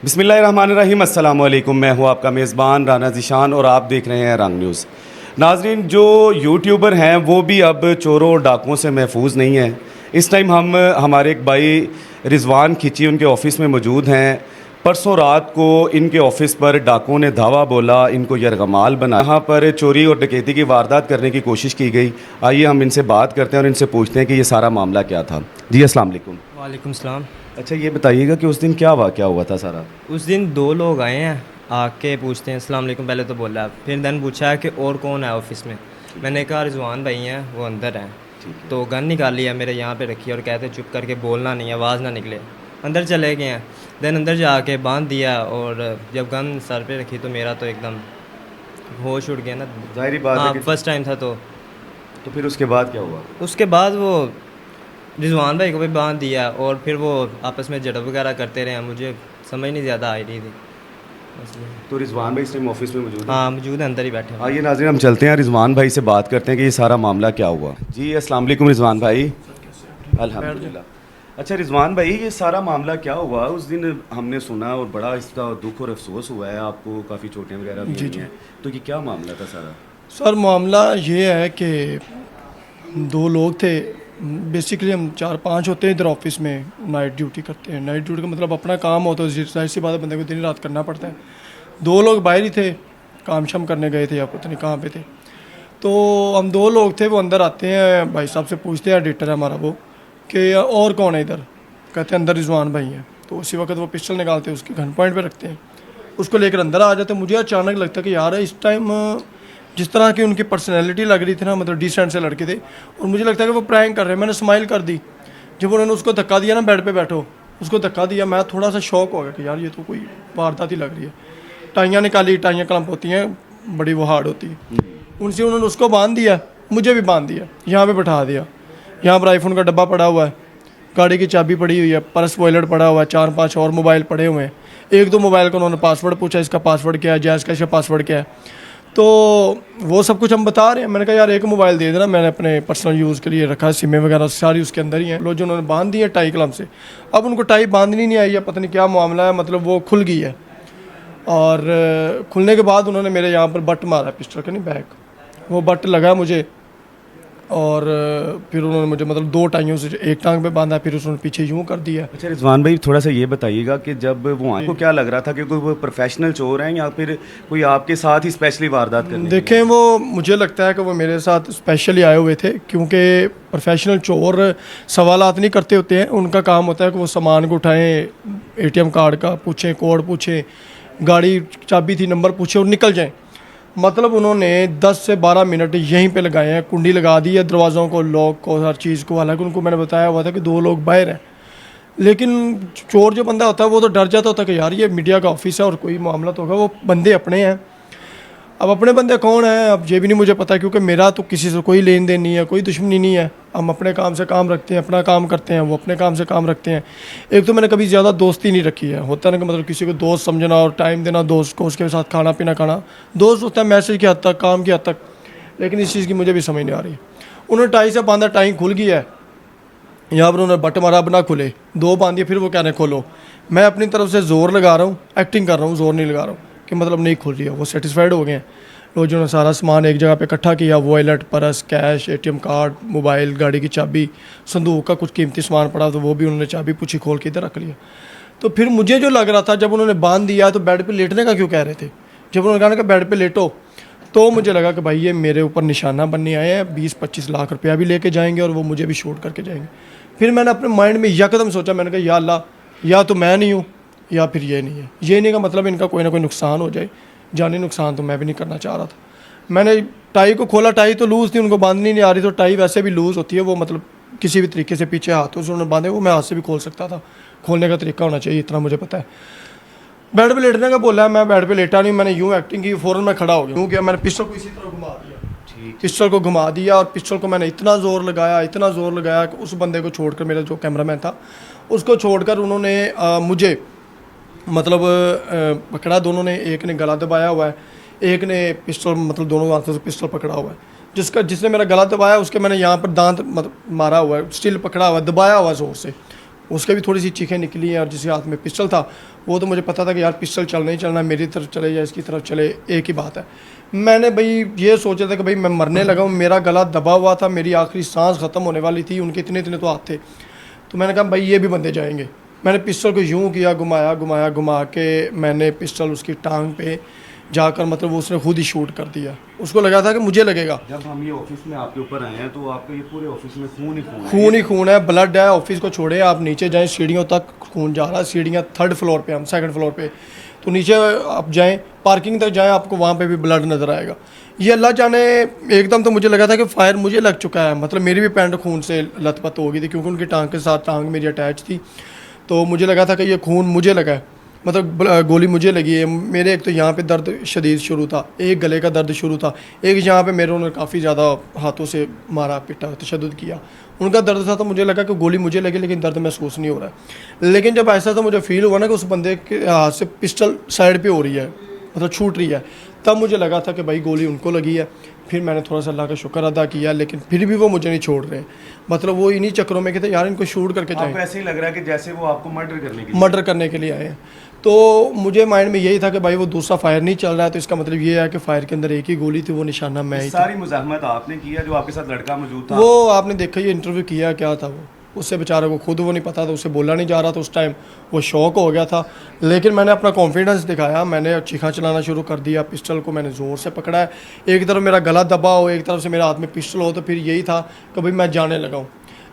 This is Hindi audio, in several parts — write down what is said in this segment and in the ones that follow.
बिस्मिल्लाहिर्रहमानिर्रहीम, अस्सलाम वालेकुम। मैं हूँ आपका मेज़बान राना ज़ीशान और आप देख रहे हैं रंग न्यूज़। नाजरीन, जो यूट्यूबर हैं वो भी अब चोरों और डाकुओं से महफूज नहीं हैं। इस टाइम हम हमारे एक भाई रिजवान खिची उनके ऑफ़िस में मौजूद हैं। परसों रात को इनके ऑफ़िस पर डाकुओं ने धावा बोला, इनको यरगमाल बना, यहाँ पर चोरी और डकैती की वारदात करने की कोशिश की गई। आइए हम इनसे बात करते हैं और इनसे पूछते हैं कि ये सारा मामला क्या था। जी अस्सलाम वालेकुम। वालेकुम सलाम। अच्छा, ये बताइएगा कि उस दिन क्या वाक़या हुआ था सारा? उस दिन दो लोग आए हैं, आके पूछते हैं अस्सलाम वालेकुम, पहले तो बोला, फिर देन पूछा है कि और कौन है ऑफिस में। मैंने कहा रिजवान भाई हैं, वो अंदर हैं। तो गन निकाली है, मेरे यहाँ पे रखी है और कहते चुप करके बोलना नहीं, आवाज़ ना निकले। अंदर चले गए हैं। देन अंदर जाके बांध दिया और जब गन सर पे रखी तो मेरा तो एकदम होश उड़ गया ना। ज़ाहिर बात है हाँ, कि फर्स्ट टाइम था। तो फिर उसके बाद क्या हुआ? उसके बाद वो रिजवान भाई को भी बांध दिया और फिर वो आपस में झड़प वगैरह करते रहे। मुझे समझ नहीं ज़्यादा आ रही थी बस ये। तो रिजवान भाई इस टाइम ऑफिस में मौजूद हैं? हाँ, मौजूद है, अंदर ही बैठे हैं। आइए नाज़रीन, हम चलते हैं रिजवान भाई से बात करते हैं कि ये सारा मामला क्या हुआ। जी अस्सलाम वालेकुम रिजवान भाई। अल्हम्दुलिल्लाह। अच्छा रिजवान भाई, ये सारा मामला क्या हुआ? उस दिन हमने सुना और बड़ा इसका दुख और अफसोस हुआ है, आपको काफ़ी चोटें वगैरह भी हुई हैं। तो ये क्या मामला था सारा? सर मामला ये है कि दो लोग थे। बेसिकली हम 4-5 होते हैं इधर ऑफिस में, नाइट ड्यूटी करते हैं। नाइट ड्यूटी का मतलब अपना काम होता है, जाहिर सी बात है, बंदे को दिन रात करना पड़ता है। दो लोग बाहर ही थे, काम शाम करने गए थे या पता नहीं कहाँ पे थे। तो हम दो लोग थे, वो अंदर आते हैं, भाई साहब से पूछते हैं, एडिटर है हमारा वो, कि और कौन है इधर। कहते हैं अंदर रिजवान भाई हैं। तो उसी वक्त वो पिस्टल निकालते हैं, उसके गन पॉइंट पे रखते हैं, उसको लेकर अंदर आ जाते हैं। मुझे अचानक लगता है कि यार इस टाइम जिस तरह की उनकी पर्सनैलिटी लग रही थी ना, मतलब डिसेंट से लड़के थे, और मुझे लगता है कि वो प्रैंक कर रहे हैं। मैंने स्माइल कर दी। जब उन्होंने उसको धक्का दिया ना, बेड पे बैठो, उसको धक्का दिया, मैं थोड़ा सा शौक हो गया कि यार ये तो कोई वारदात ही लग रही है। टाइयाँ निकाली, टाइयाँ क्लम्प होती हैं, बड़ी वो हार्ड होती है। उनसे उन्होंने उसको बांध दिया, मुझे भी बांध दिया, यहाँ पे बैठा दिया। यहाँ पर आईफोन का डब्बा पड़ा हुआ है, गाड़ी की चाबी पड़ी हुई है, पर्स वॉलेट पड़ा हुआ है, 4-5 और मोबाइल पड़े हुए हैं। एक दो मोबाइल का उन्होंने पासवर्ड पूछा, इसका पासवर्ड क्या है, जैस का इसका पासवर्ड क्या है। तो वो सब कुछ हम बता रहे हैं। मैंने कहा यार एक मोबाइल दे देना, मैंने अपने पर्सनल यूज़ के लिए रखा, सिमें वगैरह सारी उसके अंदर ही हैं। लोग जो उन्होंने बांध दी है टाई कलम से, अब उनको टाई बांधनी नहीं आई है, पता नहीं क्या मामला है, मतलब वो खुल गई है। और खुलने के बाद उन्होंने मेरे यहाँ पर बट मारा, पिस्टल का नहीं, बैक, वो बट लगा मुझे। और फिर उन्होंने मुझे मतलब दो टाइयों से एक टांग पे बांधा, फिर उन्होंने पीछे यूँ कर दिया। अच्छा रिजवान भाई, थोड़ा सा ये बताइएगा कि जब वो आए, को क्या लग रहा था कि कोई वो प्रोफेशनल चोर हैं या फिर कोई आपके साथ ही स्पेशली वारदात करने? देखें, वो मुझे लगता है कि वो मेरे साथ स्पेशली आए हुए थे, क्योंकि प्रोफेशनल चोर सवालात नहीं करते होते हैं। उनका काम होता है कि वो सामान को उठाएं, ATM कार्ड का पूछें, कोड पूछें, गाड़ी चाबी थी नंबर पूछें और निकल जाएं। मतलब उन्होंने 10 से 12 मिनट यहीं पे लगाए हैं, कुंडी लगा दी है दरवाज़ों को, लॉक को, हर चीज़ को। हालांकि उनको मैंने बताया हुआ था कि दो लोग बाहर हैं, लेकिन चोर जो बंदा होता है वो तो डर जाता होता है कि यार ये मीडिया का ऑफिस है और कोई मामला तो होगा। वो बंदे अपने हैं। अब अपने बंदे कौन है, अब ये भी नहीं मुझे पता, क्योंकि मेरा तो किसी से कोई लेन देन नहीं है, कोई दुश्मनी नहीं है। हम अपने काम से काम रखते हैं, अपना काम करते हैं, वो अपने काम से काम रखते हैं। एक तो मैंने कभी ज़्यादा दोस्ती नहीं रखी है। होता है ना कि मतलब किसी को दोस्त समझना और टाइम देना दोस्त को, उसके साथ खाना पीना खाना, दोस्त होता है मैसेज की हद तक, काम की हद तक। लेकिन इस चीज़ की मुझे भी समझ नहीं आ रही। उन्होंने टाई से बांधा, टाई खुल गई है, यहाँ पर उन्होंने बट मारा, अब ना खुले, दो बांधिए, फिर वो कह रहे हैं खोलो। मैं अपनी तरफ से ज़ोर लगा रहा हूँ, एक्टिंग कर रहा हूँ, ज़ोर नहीं लगा रहा हूँ कि मतलब नहीं खुल रही है। वो सेटिस्फाइड हो गए हैं। लोग जो ने सारा सामान एक जगह पे इकट्ठा किया, wallet, purse, cash, ATM card, mobile, गाड़ी की चाबी, संदूक का कुछ कीमती सामान पड़ा तो वो भी उन्होंने चाबी पूछी, खोल के इधर रख लिया। तो फिर मुझे जो लग रहा था, जब उन्होंने बांध दिया तो बेड पे लेटने का क्यों कह रहे थे। जब उन्होंने कहा कि बेड पे लेटो, तो मुझे लगा कि भाई ये मेरे ऊपर निशाना बनने आए हैं, 20-25 लाख रुपया भी लेके जाएंगे और वो मुझे भी शूट करके जाएंगे। फिर मैंने अपने माइंड में यकदम सोचा, मैंने कहा या अल्लाह, या तो मैं नहीं हूँ या फिर ये नहीं है। ये नहीं का मतलब इनका कोई ना कोई नुकसान हो जाए, जानी नुकसान तो मैं भी नहीं करना चाह रहा था। मैंने टाई को खोला, टाई तो लूज़ थी, उनको बांधनी नहीं आ रही। तो टाई वैसे भी लूज़ होती है, वो मतलब किसी भी तरीके से पीछे हाथों से उन्होंने बांधे, वो मैं हाथ से भी खोल सकता था। खोलने का तरीका होना चाहिए, इतना मुझे पता है। बेड पे लेटने का बोला, मैं बेड पे लेटा नहीं, मैंने यूँ एक्टिंग की, फ़ौरन मैं खड़ा हो गया। यूँ किया, मैंने पिस्टल को इसी तरह घुमा दिया, पिस्टल को घुमा दिया, और पिस्टल को मैंने इतना ज़ोर लगाया कि उस बंदे को छोड़कर, मेरा जो कैमरामैन था उसको छोड़कर उन्होंने मुझे मतलब पकड़ा। दोनों ने, एक ने गला दबाया हुआ है, एक ने पिस्टल, मतलब दोनों हाथों से पिस्टल पकड़ा हुआ है। जिसने मेरा गला दबाया उसके मैंने यहाँ पर दांत मतलब मारा हुआ है, स्टिल पकड़ा हुआ है, दबाया हुआ है ज़ोर से। उसके भी थोड़ी सी चीखें निकली हैं, और जिसके हाथ में पिस्टल था वो तो मुझे पता था कि यार पिस्टल चल नहीं चलना, मेरी तरफ चले या इसकी तरफ चले, एक ही बात है। मैंने भाई ये सोचा था कि भाई मैं मरने लगा हूँ, मेरा गला दबा हुआ था, मेरी आखिरी सांस ख़त्म होने वाली थी, उनके इतने इतने तो हाथ थे। तो मैंने कहा भाई ये भी बंदे जाएंगे। मैंने पिस्टल को यूं किया, घुमा के मैंने पिस्टल उसकी टांग पे जाकर मतलब वो उसने खुद ही शूट कर दिया। उसको लगा था कि मुझे लगेगा। जब हम ये ऑफिस में आपके ऊपर आए हैं तो आपके ये पूरे ऑफिस में खून ही खून है। खून ही खून है, ब्लड है। ऑफिस को छोड़े, आप नीचे जाएं सीढ़ियों तक खून जा रहा है। सीढ़ियाँ 3rd फ्लोर पे, हम 2nd फ्लोर पे, तो नीचे आप जाएं, पार्किंग तक जाएं, आपको वहाँ पे भी ब्लड नज़र आएगा। ये अल्लाह जाने, एकदम तो मुझे लगा था कि फायर मुझे लग चुका है, मतलब मेरी भी पैंट खून से लथपथ हो गई थी, क्योंकि उनकी टांग के साथ टांग मेरी अटैच थी। तो मुझे लगा था कि ये खून मुझे लगा है, मतलब गोली मुझे लगी है। मेरे एक तो यहाँ पे दर्द शदीद शुरू था, एक गले का दर्द शुरू था, एक यहाँ पे मेरे उन्होंने काफ़ी ज़्यादा हाथों से मारा पिटा तशद्दुद किया, उनका दर्द था। तो मुझे लगा कि गोली मुझे लगी, लेकिन दर्द महसूस नहीं हो रहा है। लेकिन जब ऐसा तो मुझे फील हुआ ना कि उस बंदे के हाथ से पिस्टल साइड पे हो रही है, मतलब छूट रही है, तब मुझे लगा था कि भाई गोली उनको लगी है। फिर मैंने थोड़ा सा अल्लाह का शुक्र अदा किया, लेकिन फिर भी वो मुझे नहीं छोड़ रहे। मतलब वो इन्हीं चक्करों में कहते यार इनको शूट करके जाएं। आपको ऐसे ही लग रहा है कि जैसे वो आपको मर्डर करने के लिए आए हैं। तो मुझे माइंड में यही था कि भाई वो दूसरा फायर नहीं चल रहा है, तो इसका मतलब ये है कि फायर के अंदर एक ही गोली थी, वो निशाना मैं ही था। सारी मुज़ाहमत आपने किया, जो आपके साथ लड़का मौजूद था वो आपने देखा, ये इंटरव्यू किया क्या था, वो उससे बेचारे को खुद वो नहीं पता था, उससे बोला नहीं जा रहा था उस टाइम, वो शौक हो गया था। लेकिन मैंने अपना कॉन्फिडेंस दिखाया, मैंने चीखा चलाना शुरू कर दिया, पिस्टल को मैंने ज़ोर से पकड़ा है। एक तरफ मेरा गला दबा हो, एक तरफ से मेरे हाथ में पिस्टल हो, तो फिर यही था कि भाई मैं जाने लगा हूँ।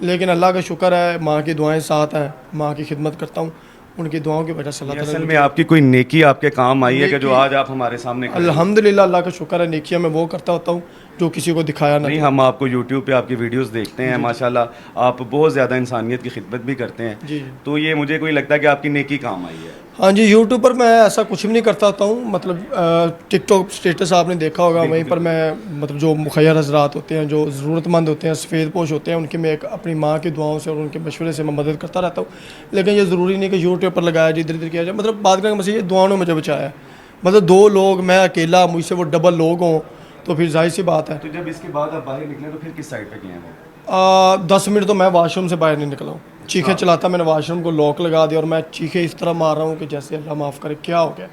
लेकिन अल्लाह का शुक्र है, माँ की दुआएं साथ हैं, माँ की खिदमत करता हूँ, उनकी दुआओं की वजह से अल्लाह ताला असल में आपकी कोई नेकी आपके काम आई है कि जो आज आप हमारे सामने खड़े हैं। अल्हम्दुलिल्लाह अल्लाह का शुक्र है, नेकियां मैं वो करता होता हूँ जो किसी को दिखाया ना। नहीं, हम आपको यूट्यूब पे आपकी वीडियोस देखते हैं, माशाल्लाह आप बहुत ज़्यादा इंसानियत की खिदमत भी करते हैं। जी। तो ये मुझे कोई लगता है कि आपकी नेकी काम आई है। हाँ जी, यूट्यूब पर मैं ऐसा कुछ भी नहीं करता होता हूँ, मतलब टिकटॉक स्टेटस आपने देखा होगा, वहीं पर मैं मतलब जो मुखैर हजरात होते हैं, जो ज़रूरतमंद होते हैं, सफ़ेद पोश होते हैं, उनकी मैं एक अपनी माँ की दुआओं से और उनके मशवरे से मैं मदद करता रहता हूँ। लेकिन ये ज़रूरी नहीं कि यूट्यूब पर लगाया जाए, इधर इधर किया जाए। मतलब बात करने का मसला ये, दुआओं ने मुझे बचाया है। मतलब 2 लोग, मैं अकेला, मुझसे वो डबल लोग हों, तो फिर जाहिर सी बात है। तो जब इसके बाद आप बाहर निकले तो फिर किस साइड पे गए हैं वो? 10 मिनट तो मैं वाशरूम से बाहर नहीं निकला हूँ। चीखे चलाता, मैंने वाशरूम को लॉक लगा दिया, और मैं चीखे इस तरह मार रहा हूँ कि जैसे अल्लाह माफ़ करे क्या हो गया।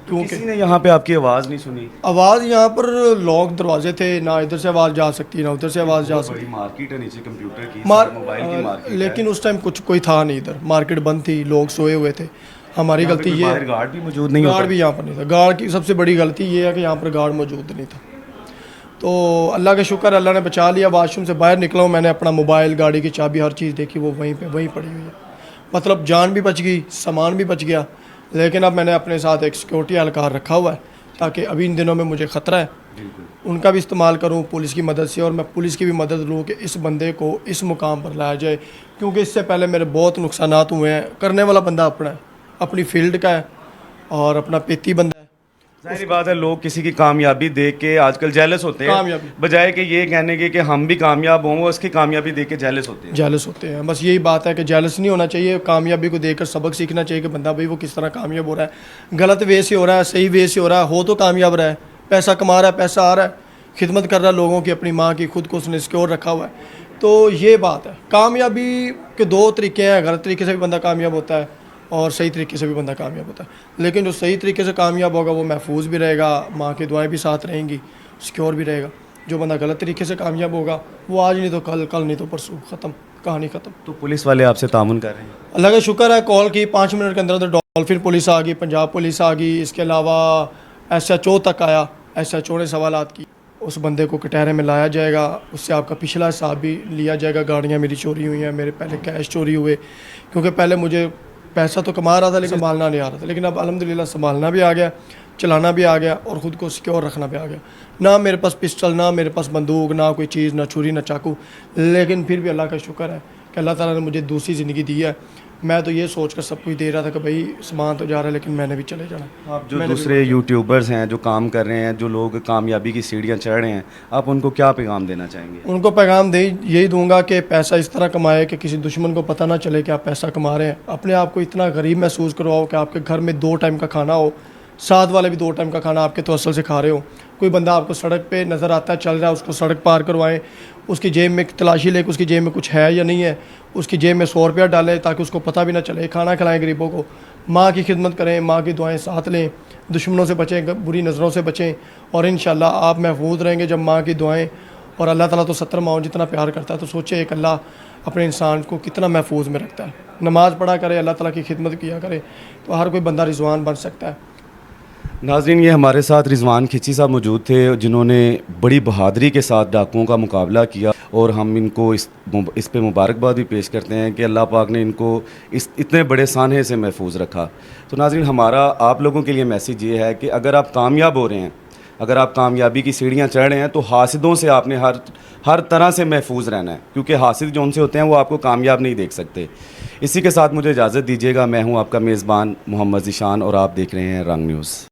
क्योंकि किसी ने यहाँ पे आपकी आवाज़ नहीं सुनी? आवाज़ यहाँ पर लॉक दरवाजे थे, ना इधर से आवाज़ जा सकती ना उधर से आवाज़ जा सकती। बड़ी मार्केट है नीचे कंप्यूटर की, मार मोबाइल की मार्केट लेकिन उस टाइम कुछ कोई था नहीं इधर, मार्केट बंद थी, लोग सोए हुए थे। हमारी गलती ये, बाहर गार्ड भी मौजूद नहीं होता। गार्ड भी यहाँ पर नहीं था। गार्ड की सबसे बड़ी गलती ये है कि यहाँ पर गार्ड मौजूद नहीं था। तो अल्लाह का शुक्र, अल्लाह ने बचा लिया। वाशरूम से बाहर निकला हूँ, मैंने अपना मोबाइल, गाड़ी की चाबी, हर चीज़ देखी, वो वहीं पड़ी हुई है। मतलब जान भी बच गई, सामान भी बच गया। लेकिन अब मैंने अपने साथ एक सिक्योरिटी एहलकार रखा हुआ है, ताकि अभी इन दिनों में मुझे ख़तरा है, उनका भी इस्तेमाल करूं पुलिस की मदद से, और मैं पुलिस की भी मदद लूं कि इस बंदे को इस मुकाम पर लाया जाए। क्योंकि इससे पहले मेरे बहुत नुकसानात हुए हैं। करने वाला बंदा अपना है, अपनी फील्ड का है, और अपना पेती बंदा है। जाहिर बात है, लोग किसी की कामयाबी देख के आजकल जेलस होते हैं, बजाय कि ये कहने के कि हम भी कामयाब हों, वो उसकी कामयाबी देख के जेलस होते हैं। बस यही बात है कि जेलस नहीं होना चाहिए, कामयाबी को देखकर सबक सीखना चाहिए कि बंदा भाई वो किस तरह कामयाब हो रहा है, गलत वे से हो रहा है, सही वे से हो रहा है, हो तो कामयाब रहा है, पैसा कमा रहा है, पैसा आ रहा है, खिदमत कर रहा है लोगों की, अपनी माँ की, खुद को उसने सिक्योर रखा हुआ है। तो ये बात है। कामयाबी के 2 तरीके हैं, गलत तरीके से भी बंदा कामयाब होता है और सही तरीके से भी बंदा कामयाब होता है। लेकिन जो सही तरीके से कामयाब होगा वो महफूज भी रहेगा, माँ की दुआएं भी साथ रहेंगी, सिक्योर भी रहेगा। जो बंदा गलत तरीके से कामयाब होगा वो आज नहीं तो कल, कल नहीं तो परसों, ख़त्म, कहानी ख़त्म। तो पुलिस वाले आपसे तामुन कर रहे हैं? अल्लाह का शुक्र है, कॉल की 5 मिनट के अंदर डॉल्फिन पुलिस आ गई, पंजाब पुलिस आ गई, इसके अलावा SHO तक आया। SHO ने सवालात की, उस बंदे को कटहरे में लाया जाएगा, उससे आपका पिछला हिसाब भी लिया जाएगा। गाड़ियाँ मेरी चोरी हुई हैं, मेरे पहले कैश चोरी हुए, क्योंकि पहले मुझे पैसा तो कमा रहा था लेकिन संभालना नहीं आ रहा था। लेकिन अब अल्हम्दुलिल्लाह संभालना भी आ गया, चलाना भी आ गया, और ख़ुद को सिक्योर रखना भी आ गया। ना मेरे पास पिस्टल, ना मेरे पास बंदूक, ना कोई चीज़, ना छुरी, ना चाकू। लेकिन फिर भी अल्लाह का शुक्र है कि अल्लाह ताला ने मुझे दूसरी ज़िंदगी दी है। मैं तो ये सोच कर सब कुछ दे रहा था कि भाई सामान तो जा रहा है, लेकिन मैंने भी चले जाना। आप जो दूसरे यूट्यूबर्स हैं जो काम कर रहे हैं, जो लोग कामयाबी की सीढ़ियाँ चढ़ रहे हैं, आप उनको क्या पैगाम देना चाहेंगे? उनको पैगाम दे यही दूंगा कि पैसा इस तरह कमाए कि किसी दुश्मन को पता ना चले कि आप पैसा कमा रहे हैं। अपने आप को इतना गरीब महसूस करवाओ कि आपके घर में 2 टाइम का खाना हो, साथ वाले भी 2 टाइम का खाना आपके तो असल से खा रहे हो। कोई बंदा आपको सड़क पे नज़र आता है चल रहा है, उसको सड़क पार करवाएं, उसकी जेब में तलाशी ले कि उसकी जेब में कुछ है या नहीं है, उसकी जेब में 100 रुपया डालें ताकि उसको पता भी ना चले, खाना खिलाएं गरीबों को, माँ की खिदमत करें, माँ की दुआएं साथ लें, दुश्मनों से बचें, बुरी नज़रों से बचें, और इंशाल्लाह आप महफूज रहेंगे जब माँ की दुआएं। और अल्लाह ताला तो 70 माओं जितना प्यार करता है, तो सोचे एक अल्लाह अपने इंसान को कितना महफूज में रखता है। नमाज़ पढ़ा करे, अल्लाह ताला की खिदमत किया करे, तो हर कोई बंदा रिजवान बन सकता है। नाज़रीन, ये हमारे साथ रिजवान खिची साहब मौजूद थे जिन्होंने बड़ी बहादुरी के साथ डाकुओं का मुकाबला किया, और हम इनको इस पे मुबारकबाद भी पेश करते हैं कि अल्लाह पाक ने इनको इस इतने बड़े सानहे से महफूज रखा। तो नाज़रीन, हमारा आप लोगों के लिए मैसेज ये है कि अगर आप कामयाब हो रहे हैं, अगर आप कामयाबी की सीढ़ियाँ चढ़ रहे हैं, तो हासिदों से आपने हर तरह से महफूज रहना है, क्योंकि हासिद जो उनसे होते हैं वो आपको कामयाब नहीं देख सकते। इसी के साथ मुझे इजाज़त दीजिएगा। मैं हूँ आपका मेज़बान मोहम्मद ज़ीशान और आप देख रहे हैं रंग न्यूज़।